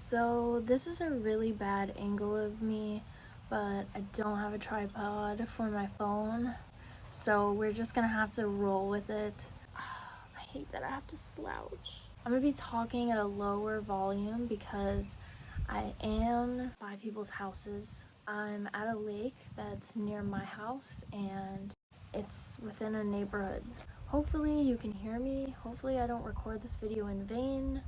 So this is a really bad angle of me, but I don't have a tripod for my phone, so we're just gonna have to roll with it. I hate that I have to slouch. I'm gonna be talking at a lower volume because I am by people's houses. I'm at a lake that's near my house and it's within a neighborhood. Hopefully you can hear me. Hopefully I don't record this video in vain,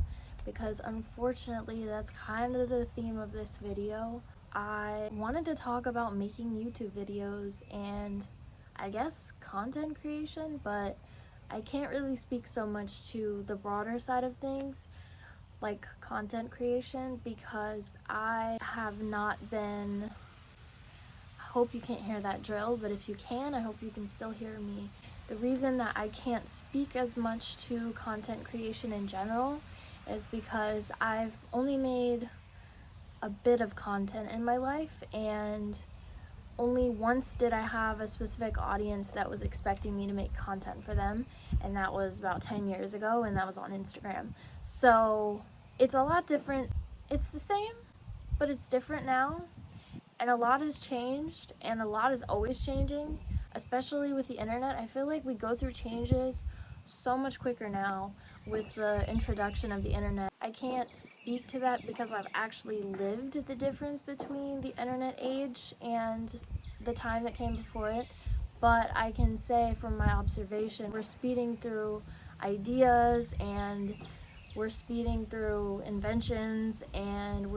because unfortunately that's kind of the theme of this video. I wanted to talk about making YouTube videos and I guess content creation, but I can't really speak so much to the broader side of things like content creation because I have not been... I hope you can't hear that drill, but if you can, I hope you can still hear me. The reason that I can't speak as much to content creation in general is because I've only made a bit of content in my life, and only once did I have a specific audience that was expecting me to make content for them, and that was about 10 years ago, and that was on Instagram. So it's a lot different. It's the same, but it's different now, and a lot has changed, and a lot is always changing, especially with the internet. I feel like we go through changes so much quicker now with the introduction of the internet. I can't speak to that because I've actually lived the difference between the internet age and the time that came before it, but I can say from my observation, we're speeding through ideas and we're speeding through inventions, and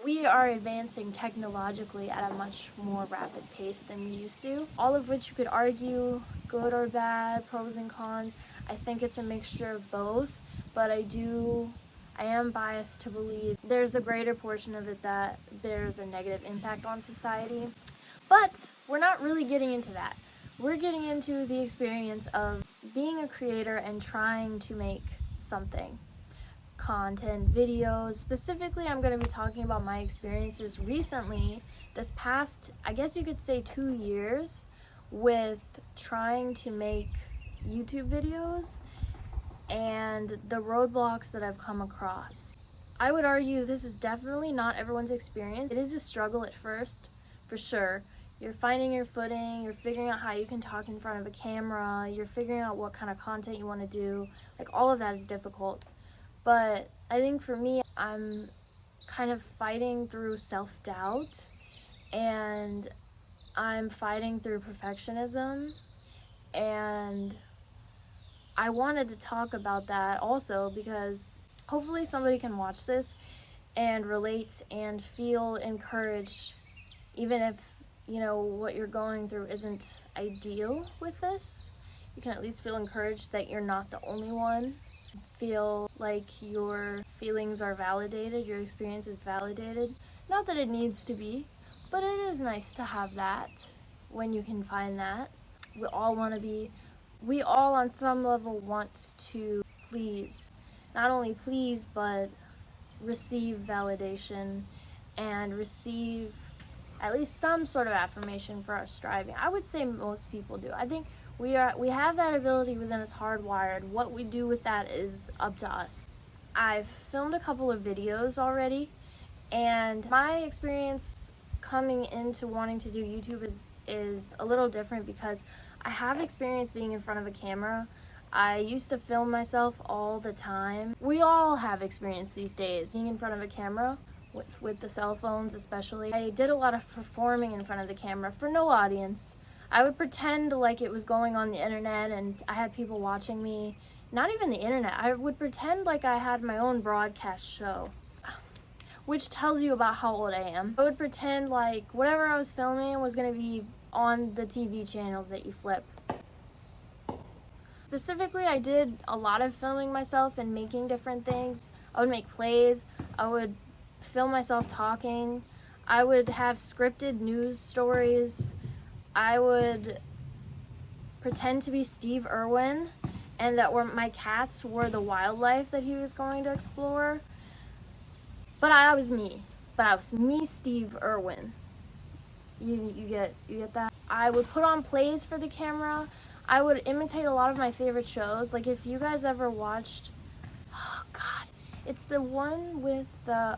we are advancing technologically at a much more rapid pace than we used to. All of which you could argue, good or bad, pros and cons. I think it's a mixture of both, but I am biased to believe there's a greater portion of it that there's a negative impact on society. But we're not really getting into that. We're getting into the experience of being a creator and trying to make something. Content, videos. Specifically, I'm going to be talking about my experiences recently, this past, I guess you could say 2 years, with trying to make YouTube videos and the roadblocks that I've come across. I would argue this is definitely not everyone's experience. It is a struggle at first, for sure. You're finding your footing, you're figuring out how you can talk in front of a camera, you're figuring out what kind of content you want to do. Like, all of that is difficult. But I think for me, I'm kind of fighting through self-doubt, and I'm fighting through perfectionism, and I wanted to talk about that also because hopefully somebody can watch this and relate and feel encouraged, even if, you know, what you're going through isn't ideal with this. You can at least feel encouraged that you're not the only one. Feel like your feelings are validated, your experience is validated. Not that it needs to be, but it is nice to have that when you can find that. We all on some level want to please. Not only please, but receive validation and receive at least some sort of affirmation for our striving. I would say most people do. I think we have that ability within us hardwired. What we do with that is up to us. I've filmed a couple of videos already, and my experience coming into wanting to do YouTube is a little different because I have experience being in front of a camera. I used to film myself all the time. We all have experience these days being in front of a camera, with the cell phones especially. I did a lot of performing in front of the camera for no audience. I would pretend like it was going on the internet and I had people watching me. Not even the internet. I would pretend like I had my own broadcast show, which tells you about how old I am. I would pretend like whatever I was filming was going to be on the TV channels that you flip. Specifically, I did a lot of filming myself and making different things. I would make plays. I would film myself talking. I would have scripted news stories. I would pretend to be Steve Irwin and that my cats were the wildlife that he was going to explore. But I was me. But I was me, Steve Irwin. You get that? I would put on plays for the camera. I would imitate a lot of my favorite shows. Like, if you guys ever watched, oh god, It's the one with the,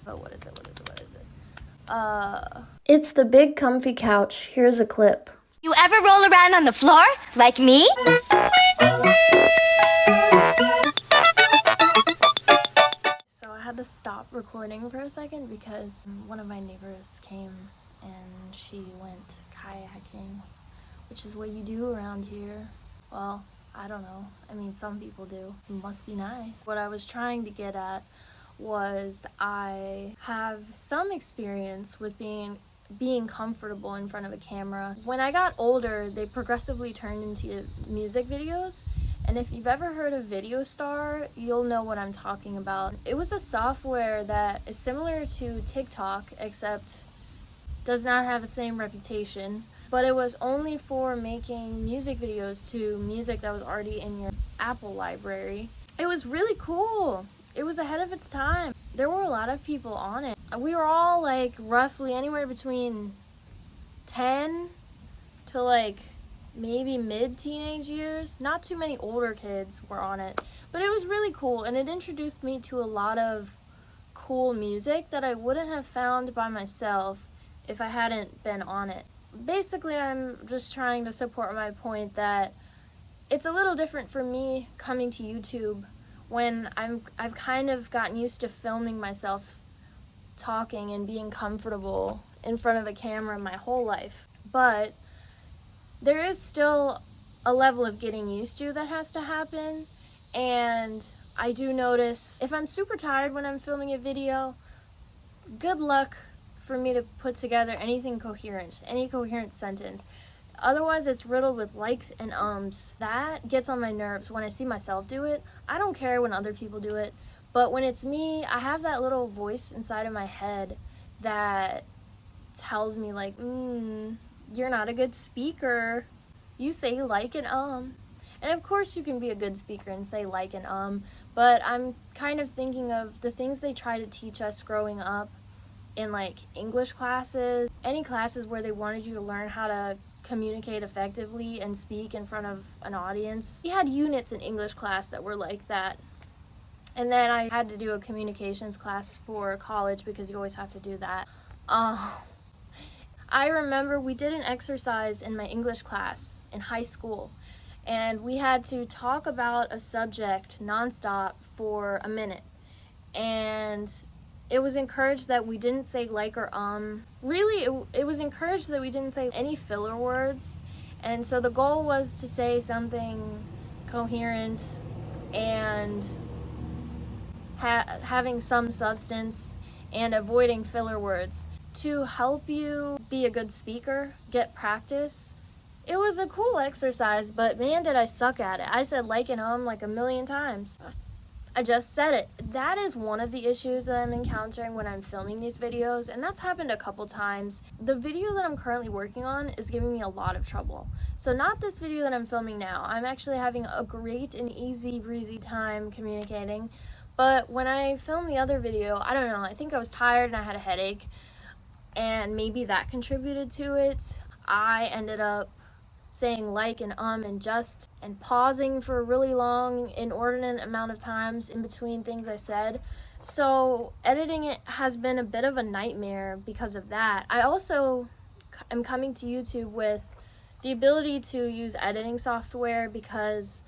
what is it? It's the big comfy couch. Here's a clip. You ever roll around on the floor, like me? So I had to stop recording for a second because one of my neighbors came and she went kayaking, which is what you do around here. Well, I don't know. I mean, some people do. It must be nice. What I was trying to get at was I have some experience with being comfortable in front of a camera. When I got older, they progressively turned into music videos. And if you've ever heard of Video Star, you'll know what I'm talking about. It was a software that is similar to TikTok, except does not have the same reputation. But it was only for making music videos to music that was already in your Apple library. It was really cool. It was ahead of its time. There were a lot of people on it. We were all like roughly anywhere between 10 to like maybe mid-teenage years. Not too many older kids were on it, but it was really cool, and it introduced me to a lot of cool music that I wouldn't have found by myself if I hadn't been on it. Basically, I'm just trying to support my point that it's a little different for me coming to YouTube when I've kind of gotten used to filming myself talking and being comfortable in front of a camera my whole life. But there is still a level of getting used to that has to happen, and I do notice if I'm super tired when I'm filming a video, good luck for me to put together anything coherent, any coherent sentence. Otherwise, it's riddled with likes and ums. That gets on my nerves when I see myself do it. I don't care when other people do it, but when it's me, I have that little voice inside of my head that tells me like, you're not a good speaker. You say like and And of course you can be a good speaker and say like and but I'm kind of thinking of the things they try to teach us growing up in like English classes, any classes where they wanted you to learn how to communicate effectively and speak in front of an audience. We had units in English class that were like that. And then I had to do a communications class for college because you always have to do that. I remember we did an exercise in my English class in high school, and we had to talk about a subject nonstop for a minute. And it was encouraged that we didn't say like or Really, it was encouraged that we didn't say any filler words. And so the goal was to say something coherent and having some substance and avoiding filler words to help you be a good speaker, get practice. It was a cool exercise, but man, did I suck at it. I said like and like a million times. I just said it. That is one of the issues that I'm encountering when I'm filming these videos, and that's happened a couple times. The video that I'm currently working on is giving me a lot of trouble. So not this video that I'm filming now. I'm actually having a great and easy breezy time communicating, but when I filmed the other video, I don't know, I think I was tired and I had a headache, and maybe that contributed to it. I ended up saying like and just and pausing for a really long, inordinate amount of times in between things I said. So editing it has been a bit of a nightmare because of that. I also am coming to YouTube with the ability to use editing software because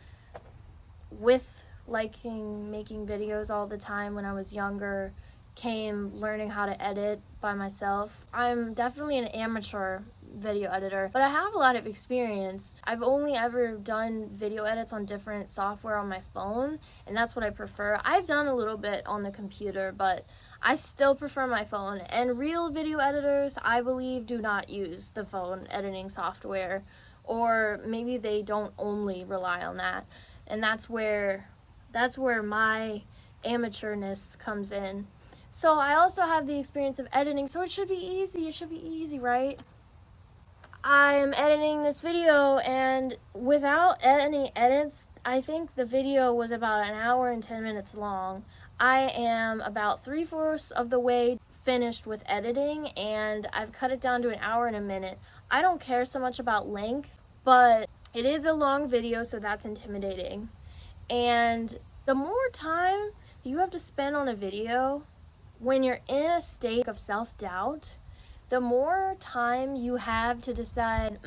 with liking making videos all the time when I was younger came learning how to edit by myself. I'm definitely an amateur video editor, but I have a lot of experience. I've only ever done video edits on different software on my phone, and that's what I prefer. I've done a little bit on the computer, but I still prefer my phone. And real video editors, I believe, do not use the phone editing software, or maybe they don't only rely on that. And that's where my amateurness comes in. So I also have the experience of editing, so it should be easy. It should be easy, right? I'm editing this video, and without any edits, I think the video was about an hour and 10 minutes long. I am about 3/4 of the way finished with editing, and I've cut it down to an hour and a minute. I don't care so much about length, but it is a long video, so that's intimidating. And the more time you have to spend on a video when you're in a state of self-doubt, the more time you have to decide,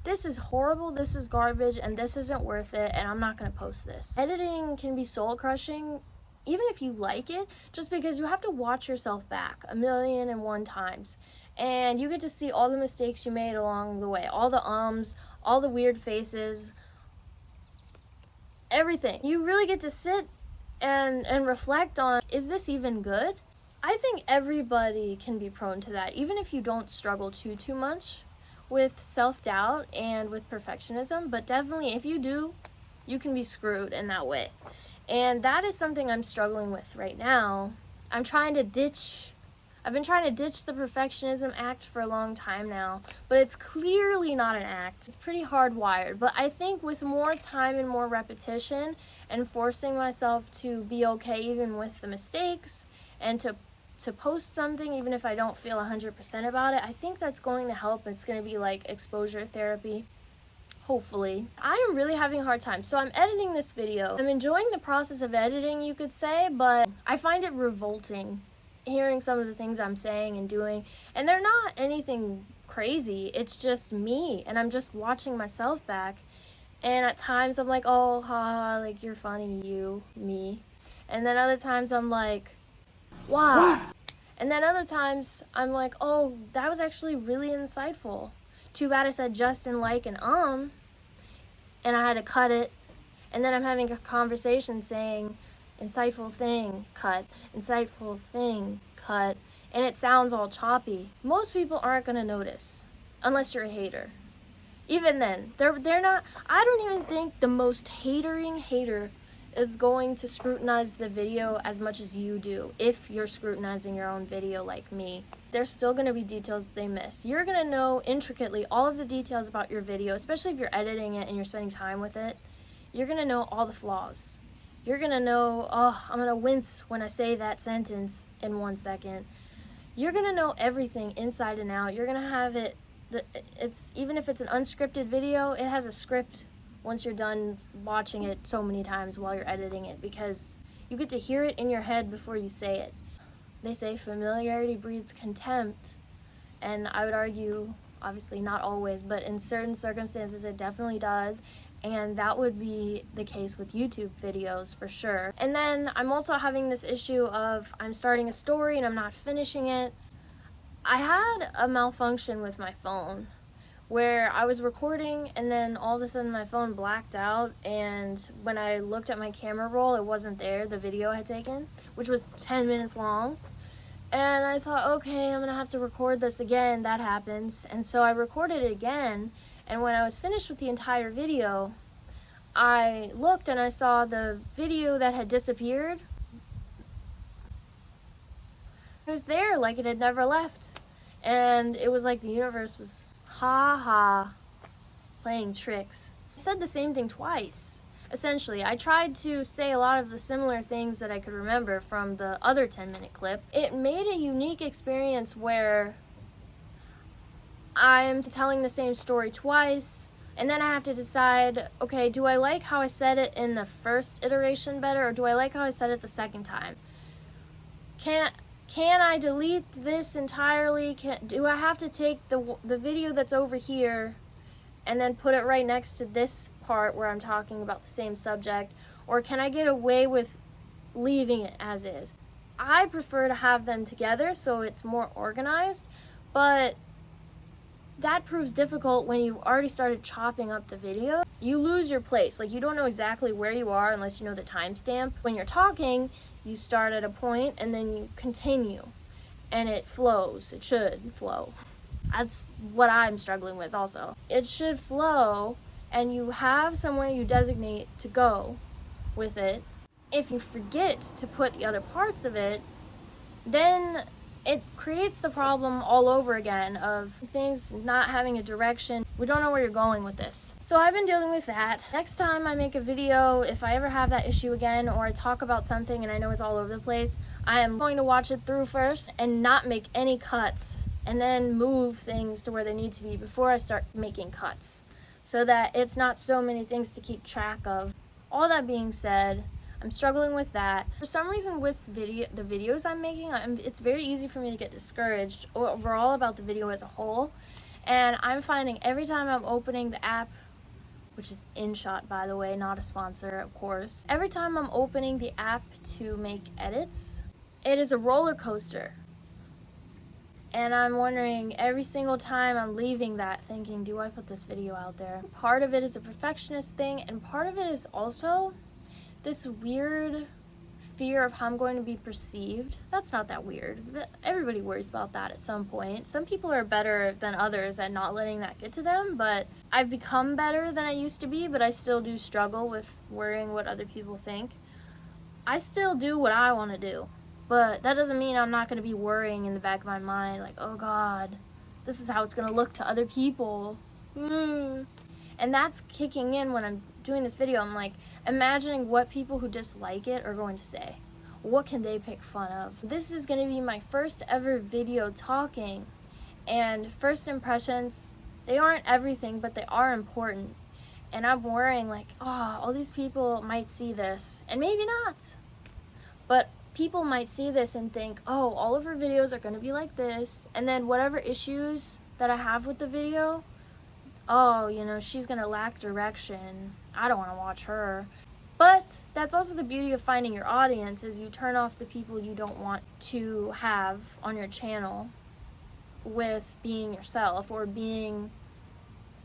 this is horrible, this is garbage, and this isn't worth it, and I'm not going to post this. Editing can be soul-crushing, even if you like it, just because you have to watch yourself back 1,000,001 times. And you get to see all the mistakes you made along the way, all the all the weird faces, everything. You really get to sit and reflect on, is this even good? I think everybody can be prone to that, even if you don't struggle too much with self-doubt and with perfectionism, but definitely if you do, you can be screwed in that way. And that is something I'm struggling with right now. I've been trying to ditch the perfectionism act for a long time now, but it's clearly not an act. It's pretty hardwired, but I think with more time and more repetition and forcing myself to be okay even with the mistakes and to post something even if I don't feel 100% about it, I think that's going to help. It's going to be like exposure therapy, hopefully. I am really having a hard time. So I'm editing this video. I'm enjoying the process of editing, you could say, but I find it revolting hearing some of the things I'm saying and doing, and they're not anything crazy. It's just me, and I'm just watching myself back, and at times I'm like, oh, ha, like, you're funny, you, me, and then other times I'm like, wow, and then other times I'm like, oh, that was actually really insightful. Too bad I said just and like and I had to cut it, and then I'm having a conversation saying, insightful thing, cut, insightful thing, cut, and it sounds all choppy. Most people aren't going to notice, unless you're a hater. Even then, they're not, I don't even think the most hatering hater is going to scrutinize the video as much as you do, if you're scrutinizing your own video like me. There's still going to be details they miss. You're going to know intricately all of the details about your video, especially if you're editing it and you're spending time with it. You're going to know all the flaws. You're going to know, oh, I'm going to wince when I say that sentence in 1 second. You're going to know everything inside and out. You're going to have it, it's even if it's an unscripted video, it has a script once you're done watching it so many times while you're editing it, because you get to hear it in your head before you say it. They say familiarity breeds contempt, and I would argue, obviously not always, but in certain circumstances it definitely does. And that would be the case with YouTube videos for sure. And then I'm also having this issue of I'm starting a story and I'm not finishing it. I had a malfunction with my phone where I was recording and then all of a sudden my phone blacked out, and when I looked at my camera roll, it wasn't there, the video I had taken, which was 10 minutes long. And I thought, okay, I'm gonna have to record this again. That happens. And so I recorded it again. And when I was finished with the entire video, I looked and I saw the video that had disappeared. It was there like it had never left. And it was like the universe was, playing tricks. I said the same thing twice. Essentially, I tried to say a lot of the similar things that I could remember from the other 10-minute clip. It made a unique experience where I'm telling the same story twice, and then I have to decide, okay, do I like how I said it in the first iteration better, or do I like how I said it the second time? Can I delete this entirely? Do I have to take the video that's over here and then put it right next to this part where I'm talking about the same subject, or can I get away with leaving it as is? I prefer to have them together so it's more organized, but that proves difficult when you've already started chopping up the video. You lose your place. Like, you don't know exactly where you are unless you know the timestamp. When you're talking, you start at a point and then you continue, and it flows. It should flow. That's what I'm struggling with also. It should flow, and you have somewhere you designate to go with it. If you forget to put the other parts of it, then it creates the problem all over again of things not having a direction. We don't know where you're going with this. So I've been dealing with that. Next time I make a video, if I ever have that issue again, or I talk about something and I know it's all over the place, I am going to watch it through first and not make any cuts, and then move things to where they need to be before I start making cuts, so that it's not so many things to keep track of. All that being said, I'm struggling with that. For some reason with the videos I'm making, it's very easy for me to get discouraged overall about the video as a whole. And I'm finding every time I'm opening the app, which is InShot, by the way, not a sponsor, of course. Every time I'm opening the app to make edits, it is a roller coaster. And I'm wondering every single time I'm leaving that thinking, do I put this video out there? Part of it is a perfectionist thing, and part of it is also this weird fear of how I'm going to be perceived. That's not that weird. Everybody worries about that at some point. Some people are better than others at not letting that get to them, but I've become better than I used to be, but I still do struggle with worrying what other people think. I still do what I want to do. But that doesn't mean I'm not going to be worrying in the back of my mind, like, oh God, this is how it's going to look to other people. And that's kicking in when I'm doing this video. I'm like, imagining what people who dislike it are going to say. What can they pick fun of? This is going to be my first ever video talking. And first impressions, they aren't everything, but they are important. And I'm worrying like, oh, all these people might see this. And maybe not. But people might see this and think, oh, all of her videos are going to be like this, and then whatever issues that I have with the video, oh, you know, she's going to lack direction. I don't want to watch her. But that's also the beauty of finding your audience, is you turn off the people you don't want to have on your channel with being yourself or doing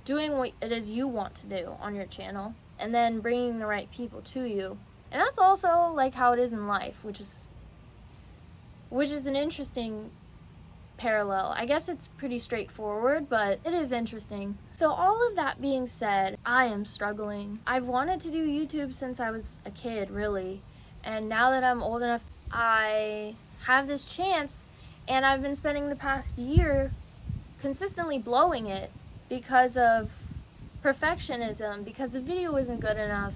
what it is you want to do on your channel, and then bringing the right people to you. And that's also like how it is in life, which is an interesting parallel. I guess it's pretty straightforward, but it is interesting. So all of that being said, I am struggling. I've wanted to do YouTube since I was a kid, really. And now that I'm old enough, I have this chance, and I've been spending the past year consistently blowing it because of perfectionism, because the video isn't good enough.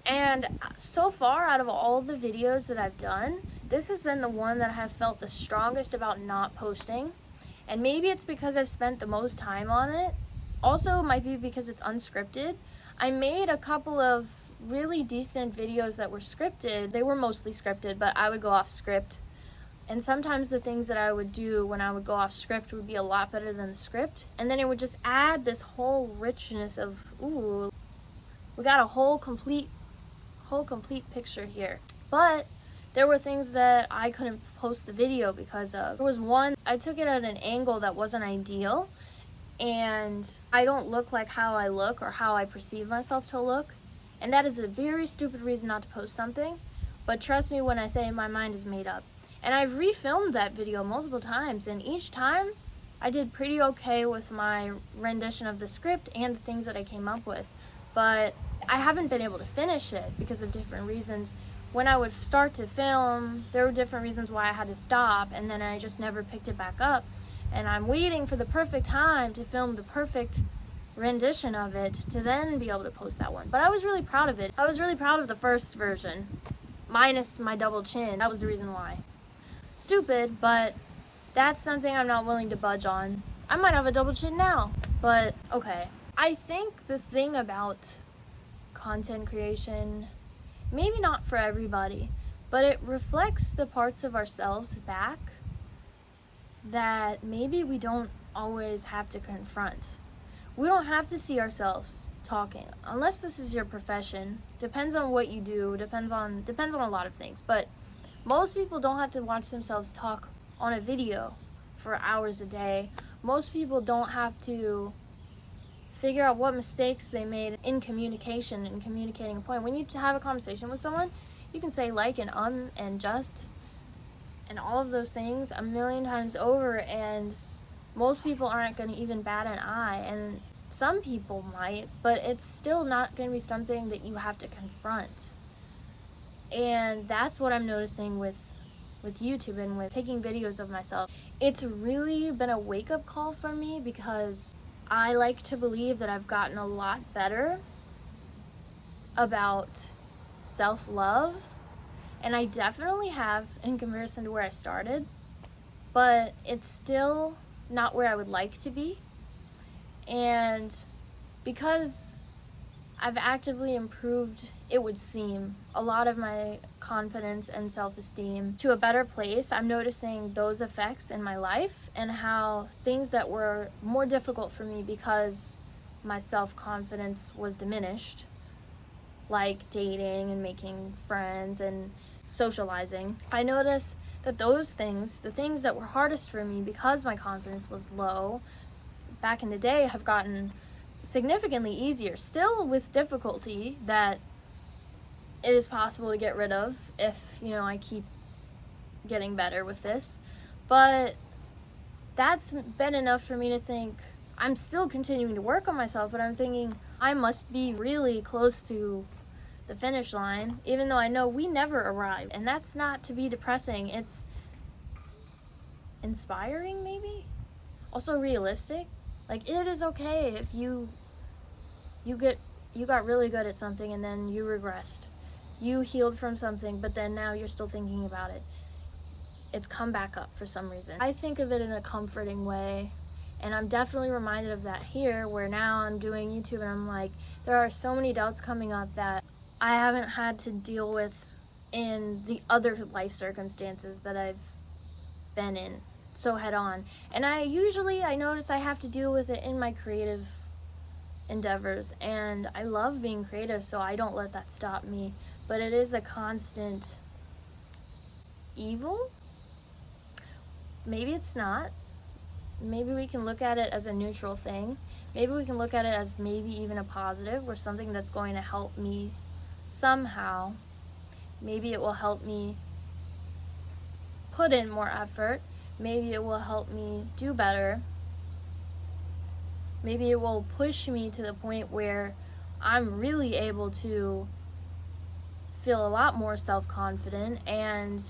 And so far, out of all the videos that I've done, this has been the one that I have felt the strongest about not posting. And maybe it's because I've spent the most time on it. Also, it might be because it's unscripted. I made a couple of really decent videos that were scripted. They were mostly scripted, but I would go off script. And sometimes the things that I would do when I would go off script would be a lot better than the script. And then it would just add this whole richness of, ooh, we got a whole complete picture here. But there were things that I couldn't post the video because of. There was one, I took it at an angle that wasn't ideal, and I don't look like how I look or how I perceive myself to look, and that is a very stupid reason not to post something. But trust me when I say my mind is made up. And I've refilmed that video multiple times, and each time I did pretty okay with my rendition of the script and the things that I came up with. But I haven't been able to finish it because of different reasons. When I would start to film, there were different reasons why I had to stop, and then I just never picked it back up. And I'm waiting for the perfect time to film the perfect rendition of it to then be able to post that one. But I was really proud of it. I was really proud of the first version, minus my double chin. That was the reason why. Stupid, but that's something I'm not willing to budge on. I might have a double chin now, but okay. I think the thing about content creation, maybe not for everybody, but it reflects the parts of ourselves back that maybe we don't always have to confront. We don't have to see ourselves talking, unless this is your profession. Depends on what you do, depends on a lot of things, but most people don't have to watch themselves talk on a video for hours a day. Most people don't have to figure out what mistakes they made in communication and communicating a point. When you have a conversation with someone, you can say like and and just and all of those things a million times over, and most people aren't going to even bat an eye, and some people might, but it's still not going to be something that you have to confront. And that's what I'm noticing with YouTube and with taking videos of myself. It's really been a wake-up call for me, because I like to believe that I've gotten a lot better about self-love, and I definitely have in comparison to where I started, but it's still not where I would like to be. And because I've actively improved, it would seem, a lot of my confidence and self-esteem to a better place. I'm noticing those effects in my life and how things that were more difficult for me because my self-confidence was diminished, like dating and making friends and socializing. I noticed that those things, the things that were hardest for me because my confidence was low back in the day, have gotten significantly easier, still with difficulty that it is possible to get rid of if, I keep getting better with this. But that's been enough for me to think I'm still continuing to work on myself, but I'm thinking I must be really close to the finish line, even though I know we never arrive. And that's not to be depressing, it's inspiring, maybe? Also realistic. Like, it is okay if you got really good at something and then you regressed. You healed from something, but then now you're still thinking about it. It's come back up for some reason. I think of it in a comforting way, and I'm definitely reminded of that here, where now I'm doing YouTube and I'm like, there are so many doubts coming up that I haven't had to deal with in the other life circumstances that I've been in so head on. And I notice I have to deal with it in my creative endeavors, and I love being creative, so I don't let that stop me. But it is a constant evil. Maybe it's not. Maybe we can look at it as a neutral thing. Maybe we can look at it as maybe even a positive, or something that's going to help me somehow. Maybe it will help me put in more effort. Maybe it will help me do better. Maybe it will push me to the point where I'm really able to feel a lot more self-confident and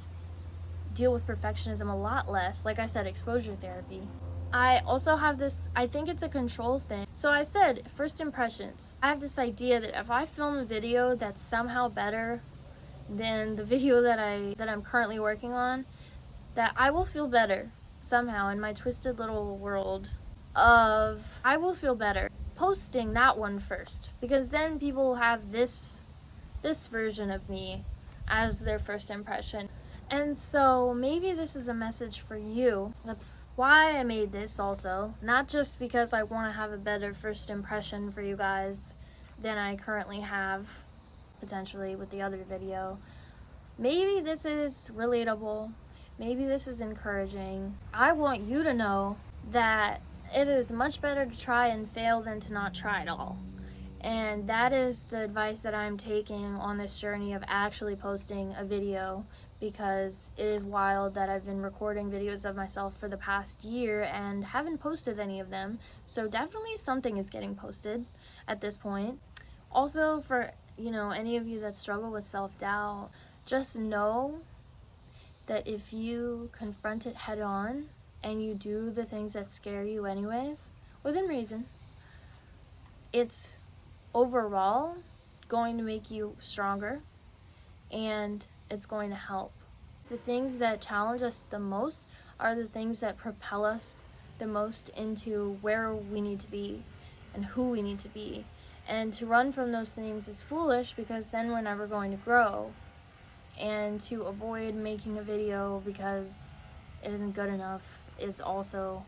deal with perfectionism a lot less. Like I said, exposure therapy. I also have this, I think it's a control thing. So I said, first impressions. I have this idea that if I film a video that's somehow better than the video that I'm currently working on, that I will feel better somehow in my twisted little world of I will feel better posting that one first, because then people will have this version of me as their first impression. And so maybe this is a message for you. That's why I made this also. Not just because I want to have a better first impression for you guys than I currently have, potentially, with the other video. Maybe this is relatable. Maybe this is encouraging. I want you to know that it is much better to try and fail than to not try at all. And that is the advice that I'm taking on this journey of actually posting a video, because it is wild that I've been recording videos of myself for the past year and haven't posted any of them. So definitely something is getting posted at this point. Also, for any of you that struggle with self-doubt, just know that if you confront it head on and you do the things that scare you anyways, within reason, it's overall going to make you stronger, and it's going to help. The things that challenge us the most are the things that propel us the most into where we need to be and who we need to be. And to run from those things is foolish, because then we're never going to grow. And to avoid making a video because it isn't good enough is also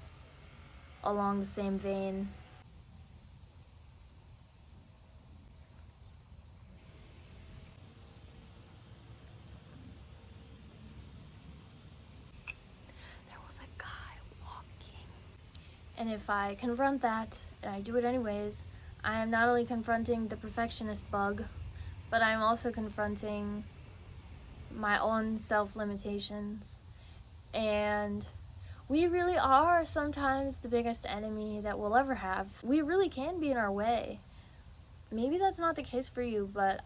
along the same vein. There was a guy walking. And if I confront that, and I do it anyways, I am not only confronting the perfectionist bug, but I'm also confronting my own self-limitations. And we really are sometimes the biggest enemy that we'll ever have. We really can be in our way. Maybe that's not the case for you, but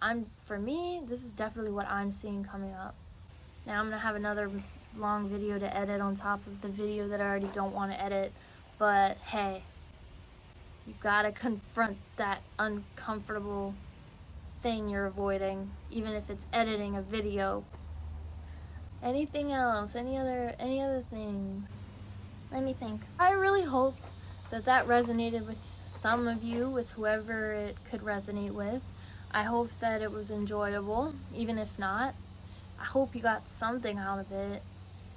for me, this is definitely what I'm seeing coming up. Now I'm gonna have another long video to edit on top of the video that I already don't want to edit, but hey, you gotta confront that uncomfortable thing you're avoiding, even if it's editing a video. Anything else? Any other things? Let me think. I really hope that resonated with some of you, with whoever it could resonate with. I hope that it was enjoyable, even if not. I hope you got something out of it.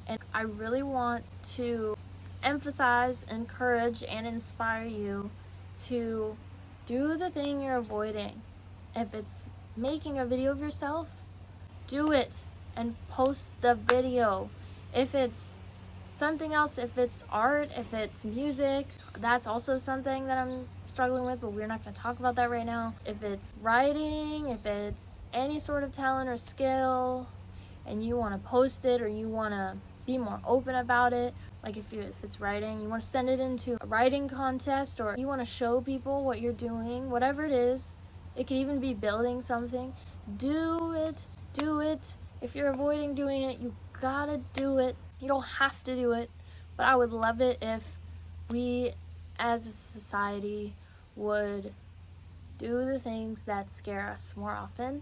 And I really want to emphasize, encourage, and inspire you to do the thing you're avoiding. If it's making a video of yourself, do it and post the video. If it's something else, if it's art, if it's music, that's also something that I'm struggling with, but we're not going to talk about that right now. If it's writing, if it's any sort of talent or skill, and you want to post it or you want to be more open about it, like if it's writing, you want to send it into a writing contest, or you want to show people what you're doing, whatever it is, it could even be building something, do it. If you're avoiding doing it, you gotta do it. You don't have to do it, but I would love it if we as a society would do the things that scare us more often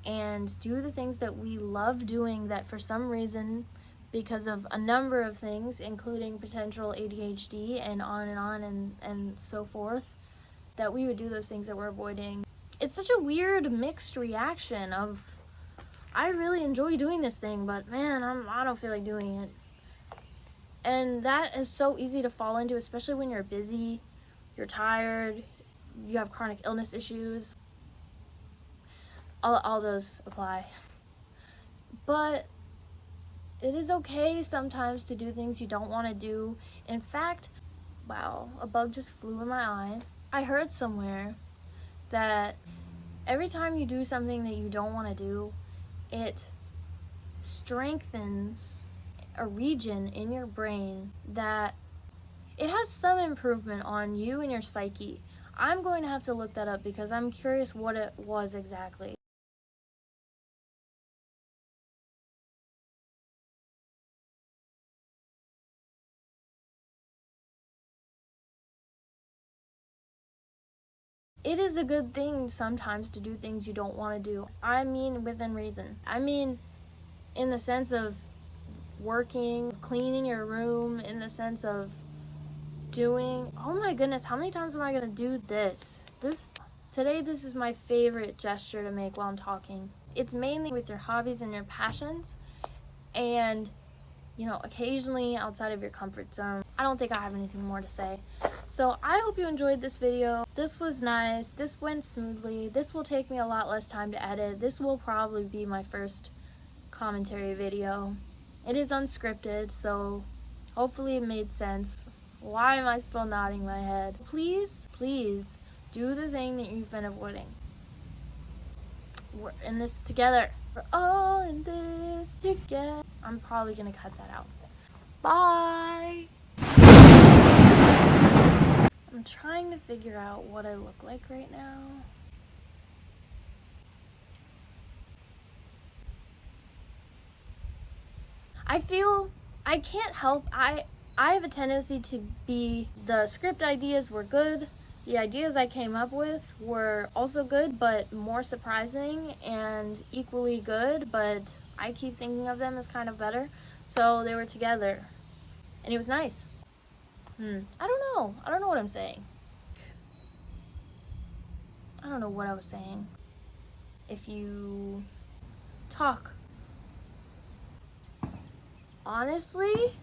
and do the things that we love doing that for some reason, because of a number of things, including potential ADHD and on and so forth, that we would do those things that we're avoiding. It's such a weird mixed reaction of, I really enjoy doing this thing, but man, I don't feel like doing it. And that is so easy to fall into, especially when you're busy, you're tired, you have chronic illness issues. All those apply. But it is okay sometimes to do things you don't want to do. In fact, wow, a bug just flew in my eye. I heard somewhere that every time you do something that you don't want to do, it strengthens a region in your brain that it has some improvement on you and your psyche. I'm going to have to look that up because I'm curious what it was exactly. It is a good thing sometimes to do things you don't want to do. I mean within reason. I mean in the sense of working, cleaning your room, in the sense of doing, oh my goodness, how many times am I gonna do this? Today this is my favorite gesture to make while I'm talking. It's mainly with your hobbies and your passions, and occasionally outside of your comfort zone. I don't think I have anything more to say. So I hope you enjoyed this video. This was nice. This went smoothly. This will take me a lot less time to edit. This will probably be my first commentary video. It is unscripted, so hopefully it made sense. Why am I still nodding my head? Please do the thing that you've been avoiding. We're in this together. We're all in this together. I'm probably gonna cut that out. Bye! I'm trying to figure out what I look like right now. I can't help, I have a tendency to be, the script ideas were good, the ideas I came up with were also good, but more surprising and equally good, but I keep thinking of them as kind of better, so they were together, and it was nice. I don't know what I'm saying. I don't know what I was saying. If you talk honestly,